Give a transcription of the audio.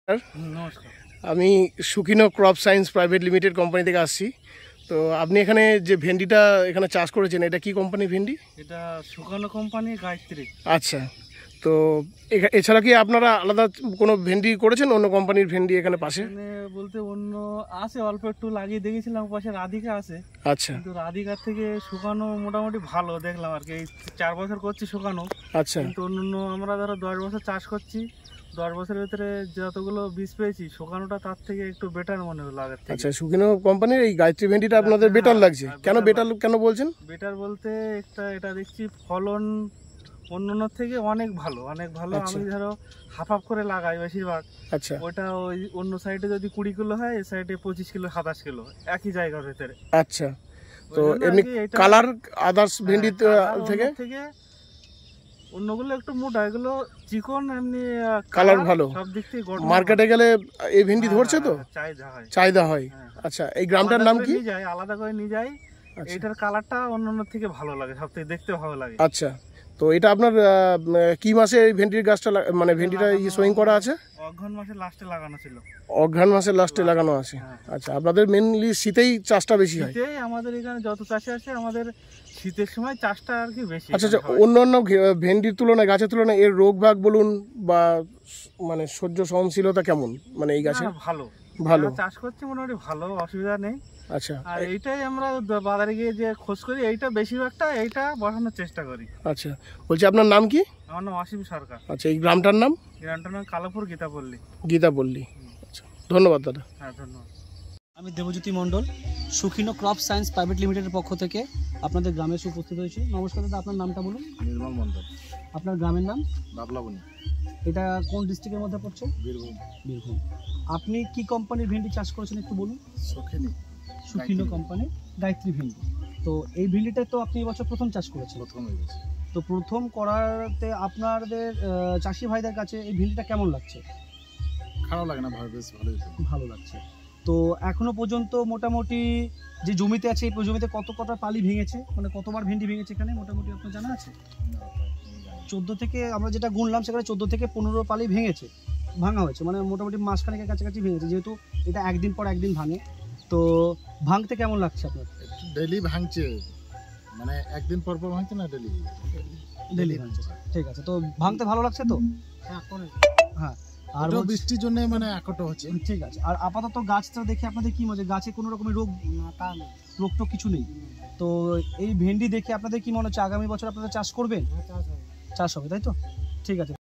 নমস্কার। আমি Sukhino crop science private limited company থেকে আসছি। তো আপনি এখানে যে ভেন্ডিটা এখানে চাষ করেছেন, এটা কি কোম্পানির ভেন্ডি? এটা শুকানো কোম্পানি গায়ত্রী। আচ্ছা, তো এছাড়া কি আপনারা আলাদা কোনো ভেন্ডি করেছেন, অন্য কোম্পানির ভেন্ডি এখানে পাশে? এখানে বলতে অন্য আছে, অল্প একটু লাগিয়ে দেখেছিলাম, পাশে রাধিকা আছে। আচ্ছা কিন্তু রাধিকার থেকে শুকানো মোটামুটি ভালো দেখলাম আর কি। এই 4 বছর করছি শুকানো। আচ্ছা কিন্তু অন্য আমরা ধরো 10 বছর চাষ করছি, 10 বছরের ভিতরে যতগুলো বীজ পেয়েছি, শুকানোটা তার থেকে একটু বেটার মনে হলো আগের থেকে। আচ্ছা, সুখিনো কোম্পানির এই গায়ত্রী ভেন্ডিটা আপনাদের বেটার লাগছে? কেন বেটার কেন বলছেন? বেটার বলতে এটা দেখছি ফলন অন্যান্য থেকে অনেক ভালো, অনেক ভালো। আচ্ছা। আমি ধরো হাফ করে লাগাই বেশিরভাগ। আচ্ছা ওটা ওই অন্য সাইডে যদি 20 কিলো হয়, এই সাইডে 25 কিলো 27 কিলো একই জায়গার ভিতরে। আচ্ছা, তো এমনি কালার আদার্স ভেন্ডি থেকে অন্যগুলো একটু মোটা, এগুলো চিকন, এমনি কালার ভালো। সব দিক থেকে মার্কেটে গেলে এই ভেন্ডি ধরছে তো? চাহিদা হয়। আচ্ছা, এই গ্রামটার নাম কি? আলাদা করে নিয়ে যাই। এটার কালারটা অন্যান্য থেকে ভালো লাগে, সব থেকে দেখতে ভালো লাগে। আচ্ছা, তো এটা আপনার কি মাসে এই ভেন্ডির গাছটা মানে ভেন্ডিটা সোয়িং করা আছে? অঘ্রাণ মাসের লাস্টে লাগানো ছিল। অঘ্রাণ মাসের লাস্টে লাগানো আছে। আচ্ছা, আপনাদের মেনলি শীতেই চাষটা বেশি হয়? শীতেই আমাদের এখানে যত চাষি আছে, আমাদের শীতের সময় চাষটা আর কি বেশি। আচ্ছা আচ্ছা, অন্যান্য ভেন্ডির তুলনায়, গাছের তুলনায় এর রোগ ভাগ বলুন বা মানে সহ্য সহনশীলতা কেমন, মানে এই গাছে? ভালো ভালো চাষ করছে, মোটামুটি ভালো, অসুবিধা নেই। আচ্ছা, আর এইটাই আমরা বাজারে গিয়ে যে খোঁজ করি, এইটা বেশিরভাগটা এইটা বসানোর চেষ্টা করি। আচ্ছা, বলছি আপনার নাম কি? আমার নাম অসীম সরকার। আচ্ছা, এই গ্রামটার নাম? গ্রামটার নাম কালাপুর গীতাপল্লী। গীতাপল্লী। আচ্ছা, ধন্যবাদ দাদা। হ্যাঁ, ধন্যবাদ। আমি দেবজ্যোতি মণ্ডল, সুখিনো ক্রপ সায়েন্স প্রাইভেট লিমিটেডের পক্ষ থেকে আপনাদের গ্রামে এসে উপস্থিত হয়েছি। নমস্কার দাদা, আপনার নামটা বলুন। নির্মল মণ্ডল। আপনার গ্রামের নাম? বাবলাবনি। এটা কোন ডিস্ট্রিক্টের মধ্যে পড়ছে? বীরভূম। বীরভূম। আপনি কি কোম্পানির ভেন্ডি চাষ করেছেন একটু বলুন। সুখিনো কোম্পানির গায়ত্রী ভেন্ডি। তো এই ভেন্ডিটা তো আপনি এবছর প্রথম চাষ করেছেন? প্রথম হয়ে গেছে। তো প্রথম করাতে আপনাদের চাষি ভাইদের কাছে এই ভেন্ডিটা কেমন লাগছে? খারাপ লাগে না, বেশ ভালোই। ভালো লাগছে। তো এখনো পর্যন্ত মোটামুটি যে জমিতে আছে, এই জমিতে কটা পালি ভেঙেছে, মানে কতবার ভেন্ডি ভেঙেছে এখানে মোটামুটি আপনার জানা আছে? 14 থেকে, আমরা যেটা গুনলাম সেখানে 14 থেকে 15 পালি ভাঙা হয়েছে, মানে মোটামুটি মাসখানেকের কাছাকাছি ভেঙেছে। যেহেতু এটা একদিন পর একদিন ভাঙে, তো ভাঙতে কেমন লাগছে আপনার? ডেলি ভাঙছে, মানে একদিন পর পর ভাঙছে না, ডেলি ভাঙছে। ঠিক আছে, তো ভাঙতে ভালো লাগছে তো? হ্যাঁ, আর বৃষ্টির জন্য মানে একট হচ্ছে। ঠিক আছে। আর আপাতত গাছটা দেখে আপনাদের কি মনে হচ্ছে? গাছে কোনো রকমের রোগ তো কিছু নেই? তো এই ভেন্ডি দেখে আপনাদের কি মনে হচ্ছে আগামী বছর আপনারা চাষ করবেন? চাষ হবে, তাই তো? ঠিক আছে।